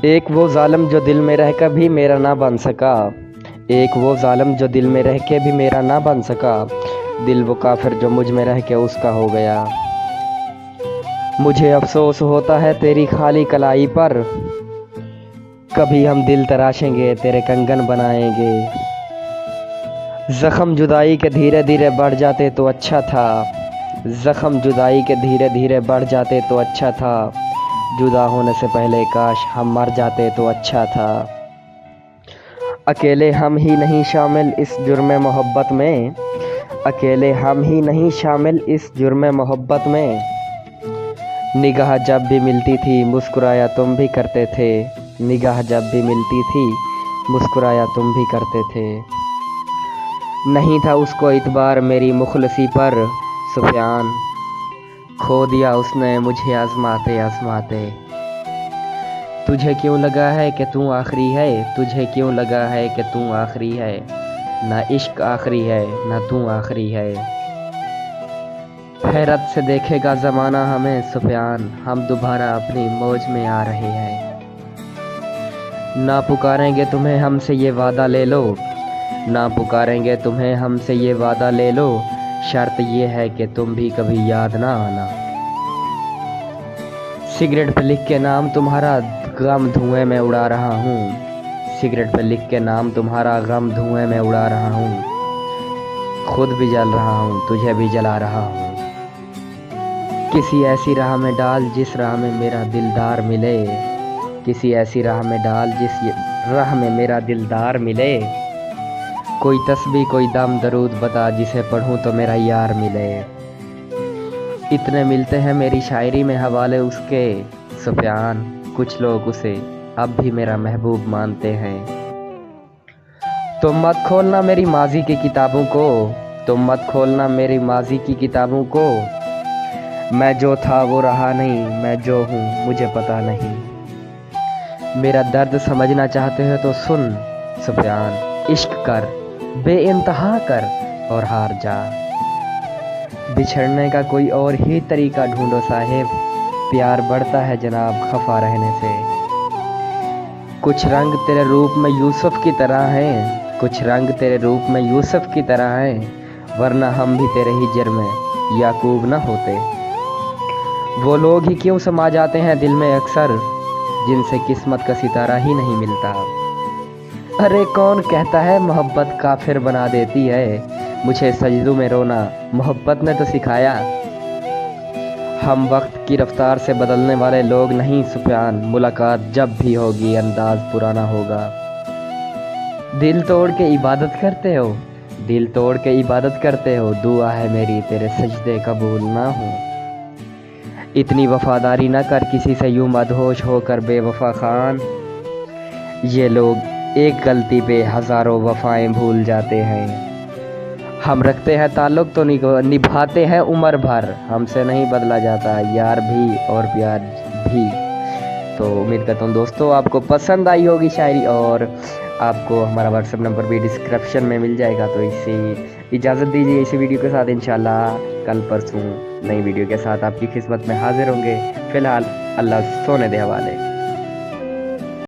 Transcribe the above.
ایک وہ ظالم جو دل میں رہ کر بھی میرا نہ بن سکا، ایک وہ ظالم جو دل میں رہ کے بھی میرا نہ بن سکا، دل وہ کافر جو مجھ میں رہ کے اس کا ہو گیا۔ مجھے افسوس ہوتا ہے تیری خالی کلائی پر، کبھی ہم دل تراشیں گے تیرے کنگن بنائیں گے۔ زخم جدائی کے دھیرے دھیرے بڑھ جاتے تو اچھا تھا، زخم جدائی کے دھیرے دھیرے بڑھ جاتے تو اچھا تھا، جدا ہونے سے پہلے کاش ہم مر جاتے تو اچھا تھا۔ اکیلے ہم ہی نہیں شامل اس جرم محبت میں، اکیلے ہم ہی نہیں شامل اس جرم محبت میں، نگاہ جب بھی ملتی تھی مسکرایا تم بھی کرتے تھے، نگاہ جب بھی ملتی تھی مسکرایا تم بھی کرتے تھے۔ نہیں تھا اس کو اعتبار میری مخلصی پر سفیان، کھو دیا اس نے مجھے آزماتے آزماتے۔ تجھے کیوں لگا ہے کہ تو آخری ہے، تجھے کیوں لگا ہے کہ تو آخری ہے، نہ عشق آخری ہے نہ تو آخری ہے۔ حیرت سے دیکھے گا زمانہ ہمیں سفیان، ہم دوبارہ اپنی موج میں آ رہے ہیں۔ نہ پکاریں گے تمہیں ہم سے یہ وعدہ لے لو، نہ پکاریں گے تمہیں ہم سے یہ وعدہ لے لو، شرط یہ ہے کہ تم بھی کبھی یاد نہ آنا۔ سگریٹ پہ لکھ کے نام تمہارا غم دھوئیں میں اڑا رہا ہوں، سگریٹ پہ لکھ کے نام تمہارا غم دھوئیں میں اڑا رہا ہوں، خود بھی جل رہا ہوں تجھے بھی جلا رہا ہوں۔ کسی ایسی راہ میں ڈال جس راہ میں میرا دلدار ملے، کسی ایسی راہ میں ڈال جس راہ میں میرا دلدار ملے، کوئی تسبیح کوئی دم درود بتا جسے پڑھوں تو میرا یار ملے۔ اتنے ملتے ہیں میری شاعری میں حوالے اس کے سفیان، کچھ لوگ اسے اب بھی میرا محبوب مانتے ہیں۔ تم مت کھولنا میری ماضی کی کتابوں کو، تم مت کھولنا میری ماضی کی کتابوں کو، میں جو تھا وہ رہا نہیں، میں جو ہوں مجھے پتا نہیں۔ میرا درد سمجھنا چاہتے ہو تو سن سفیان، عشق کر بے انتہا کر اور ہار جا، بچھڑنے کا کوئی اور ہی طریقہ ڈھونڈو صاحب، پیار بڑھتا ہے جناب خفا رہنے سے۔ کچھ رنگ تیرے روپ میں یوسف کی طرح ہیں، کچھ رنگ تیرے روپ میں یوسف کی طرح ہیں، ورنہ ہم بھی تیرے ہی جرم یعقوب نہ ہوتے۔ وہ لوگ ہی کیوں سما جاتے ہیں دل میں اکثر، جن سے قسمت کا ستارہ ہی نہیں ملتا۔ ارے کون کہتا ہے محبت کافر بنا دیتی ہے، مجھے سجدوں میں رونا محبت نے تو سکھایا۔ ہم وقت کی رفتار سے بدلنے والے لوگ نہیں سفیان، ملاقات جب بھی ہوگی انداز پرانا ہوگا۔ دل توڑ کے عبادت کرتے ہو، دل توڑ کے عبادت کرتے ہو، دعا ہے میری تیرے سجدے قبول نہ ہوں۔ اتنی وفاداری نہ کر کسی سے یوں مدہوش ہو کر بے وفا خان، یہ لوگ ایک غلطی پہ ہزاروں وفائیں بھول جاتے ہیں۔ ہم رکھتے ہیں تعلق تو نبھاتے ہیں عمر بھر، ہم سے نہیں بدلا جاتا یار بھی اور پیار بھی۔ تو امید کرتا ہوں دوستو آپ کو پسند آئی ہوگی شاعری، اور آپ کو ہمارا واٹس ایپ نمبر بھی ڈسکرپشن میں مل جائے گا۔ تو اسی اجازت دیجیے، اسی ویڈیو کے ساتھ انشاءاللہ کل پرسوں نئی ویڈیو کے ساتھ آپ کی خدمت میں حاضر ہوں گے۔ فی الحال اللہ سونے دے حوالے۔